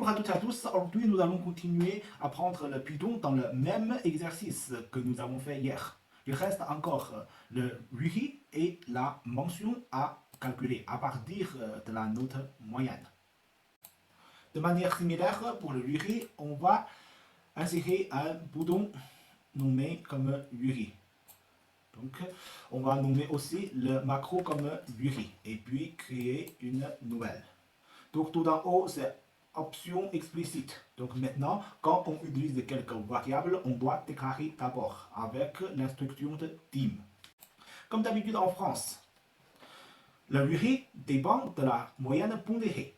Bonjour à toutes et à tous, aujourd'hui nous allons continuer à prendre le Python dans le même exercice que nous avons fait hier. Il reste encore le RUHI et la mention à calculer à partir de la note moyenne. De manière similaire, pour le RUHI, on va insérer un bouton nommé comme RUHI. Donc, on va nommer aussi le macro comme RUHI et puis créer une nouvelle. Donc, tout en haut, c'est option explicite. Donc maintenant, quand on utilise quelques variables, on doit déclarer d'abord avec l'instruction de dim. Comme d'habitude en France, le RUHI dépend de la moyenne pondérée.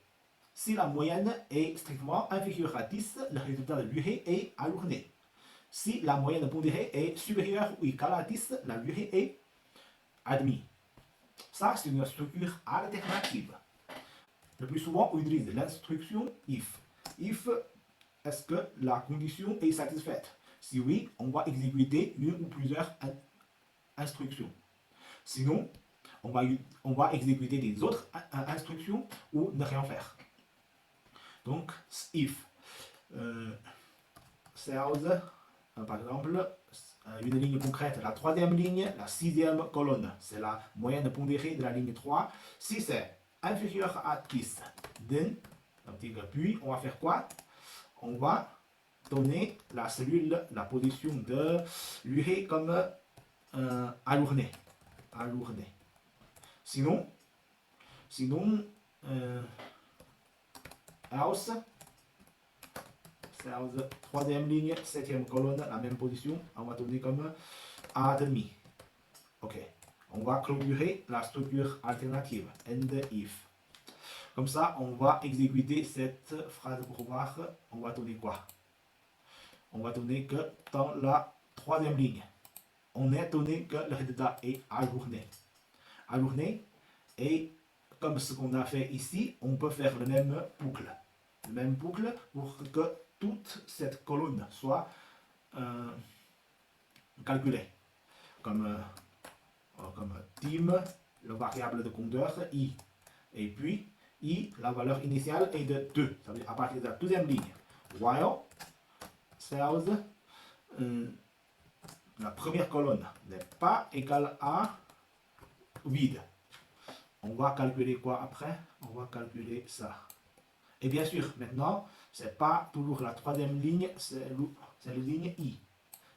Si la moyenne est strictement inférieure à 10, le résultat de RUHI est alourné. Si la moyenne pondérée est supérieure ou égale à 10, la RUHI est admis. Ça, c'est une structure alternative. Le plus souvent, on utilise l'instruction if. If, est-ce que la condition est satisfaite? Si oui, on va exécuter une ou plusieurs instructions. Sinon, on va exécuter des autres instructions ou ne rien faire. Donc, if. Cells, par exemple, une ligne concrète, la troisième ligne, la sixième colonne, c'est la moyenne pondérée de la ligne 3. Si c'est inférieur à 10, then, puis on va faire quoi? On va donner la cellule, la position de l'urée comme alourné. Sinon, else, troisième ligne, septième colonne, la même position, on va donner comme admis. Ok, on va clôturer la structure alternative, end if. Comme ça, on va exécuter cette phrase pour voir, on va donner quoi? On va donner que dans la troisième ligne, on est donné que le résultat est alourné. Alourné, et comme ce qu'on a fait ici, on peut faire le même boucle. Le même boucle pour que toute cette colonne soit calculée. Comme dim, le variable de compteur, i. Et puis, i, la valeur initiale est de 2. Ça veut dire à partir de la deuxième ligne. While cells, la première colonne n'est pas égale à vide. On va calculer quoi après? On va calculer ça. Et bien sûr, maintenant, c'est pas toujours la troisième ligne, c'est la ligne I.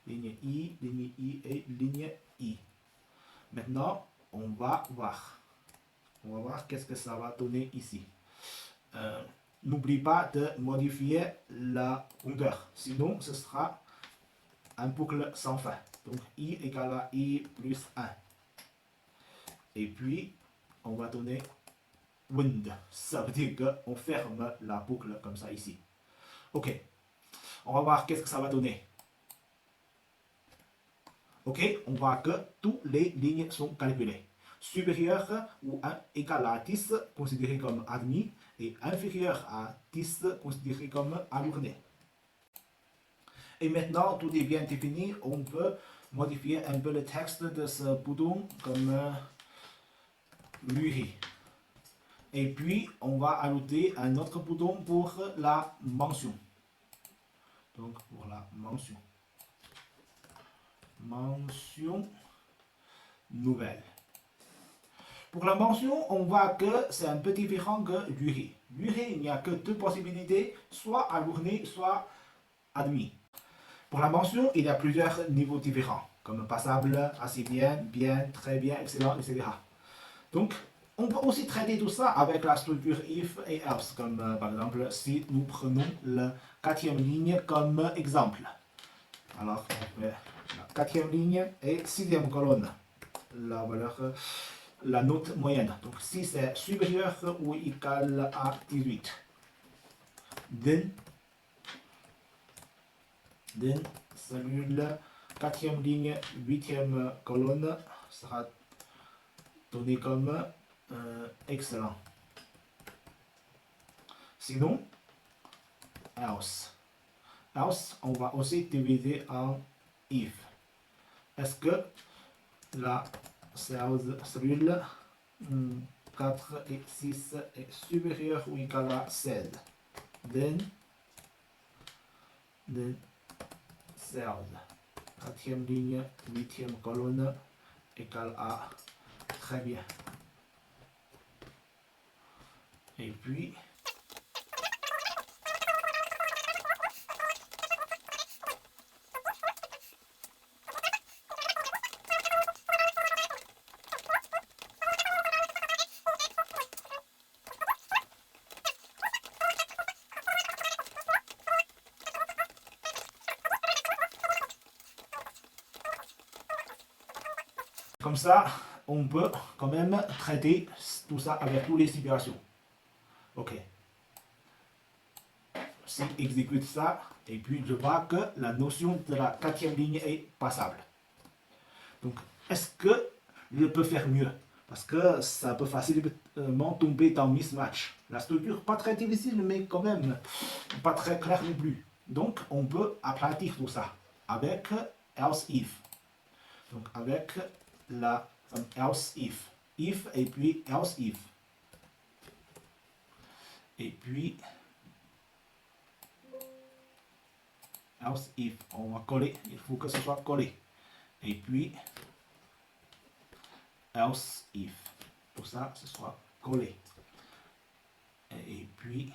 Ligne I et ligne I. Maintenant, on va voir. On va voir qu'est-ce que ça va donner ici. N'oublie pas de modifier la compteur, sinon ce sera un boucle sans fin. Donc I égale à I plus 1. Et puis, on va donner wind. Ça veut dire qu'on ferme la boucle comme ça ici. Ok, on va voir qu'est-ce que ça va donner. Ok, on voit que toutes les lignes sont calculées. Supérieur ou égal à 10, considéré comme admis, et inférieur à 10, considéré comme alourné. Et maintenant, tout est bien défini, on peut modifier un peu le texte de ce bouton comme RUHI. Et puis, on va ajouter un autre bouton pour la mention. Donc, pour la mention. Mention nouvelle. Pour la mention, on voit que c'est un peu différent que l'urée. L'urée, il n'y a que deux possibilités, soit alourné, soit admis. Pour la mention, il y a plusieurs niveaux différents, comme passable, assez bien, bien, très bien, excellent, etc. Donc, on peut aussi traiter tout ça avec la structure if et else, comme par exemple si nous prenons la quatrième ligne comme exemple. Alors, on fait la quatrième ligne et sixième colonne, la valeur, la note moyenne. Donc, si c'est supérieur ou égal à 18, then cellule quatrième ligne, huitième colonne sera donnée comme excellent. Sinon, else. Else, on va aussi diviser en if. Est-ce que la cellule 4 et 6 est supérieure ou égale à 16? Then, then cells. 4e ligne, 8e colonne égale à. Très bien. Et puis, comme ça, on peut quand même traiter tout ça avec toutes les situations. Ok. Si exécute ça, et puis je vois que la notion de la 4e ligne est passable. Donc, est-ce que je peux faire mieux? Parce que ça peut facilement tomber dans mismatch. La structure pas très difficile, mais quand même pas très claire non plus. Donc, on peut aplatir tout ça avec else if. Donc, avec la else if. If et puis else if. Et puis, else if. On va coller. Il faut que ce soit collé. Et puis, else if. Tout ça, ce soit collé. Et puis,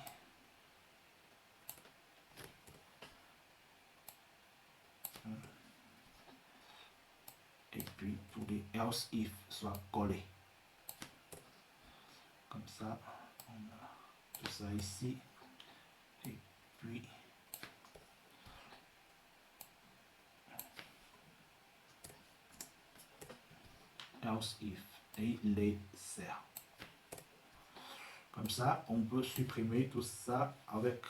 tous les else if soient collés. Comme ça, on a tout ça ici. Et puis, else if et les serre. Comme ça, on peut supprimer tout ça avec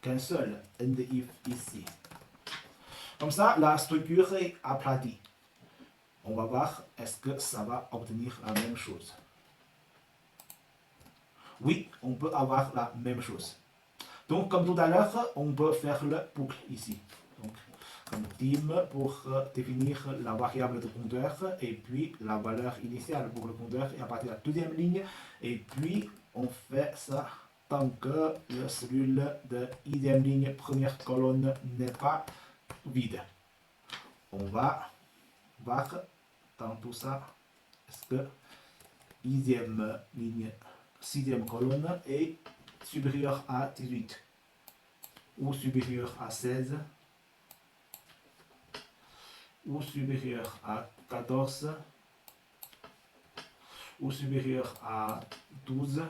qu'un seul end if ici. Comme ça, la structure est aplatie. On va voir est-ce que ça va obtenir la même chose. Oui, on peut avoir la même chose. Donc, comme tout à l'heure, on peut faire le boucle ici. Donc, comme team pour définir la variable de compteur et puis la valeur initiale pour le compteur et à partir de la deuxième ligne. Et puis, on fait ça tant que la cellule de ième ligne, première colonne n'est pas vide. On va voir dans tout ça, est-ce que ième ligne, sixième colonne est supérieure à 18 ou supérieure à 16 ou supérieur à 14 ou supérieur à 12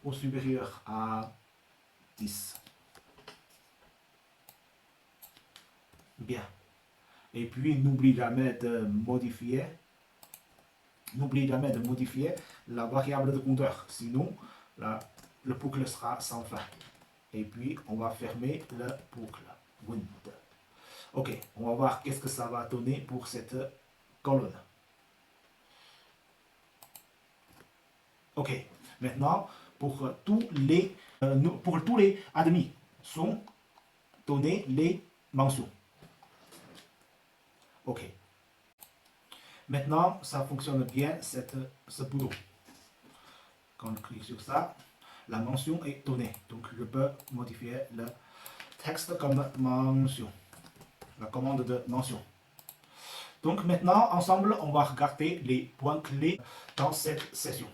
ou supérieur à 10. Bien. Et puis, n'oublie jamais de modifier la variable de compteur. Sinon, le boucle sera sans fin. Et puis, on va fermer le boucle. Wind. Ok, on va voir qu'est-ce que ça va donner pour cette colonne. Ok, maintenant, pour tous les admis, sont données les mentions. Ok. Maintenant, ça fonctionne bien, ce bouton. Quand on clique sur ça, la mention est donnée. Donc, je peux modifier le texte comme mention. La commande de mention. Donc maintenant, ensemble, on va regarder les points clés dans cette session.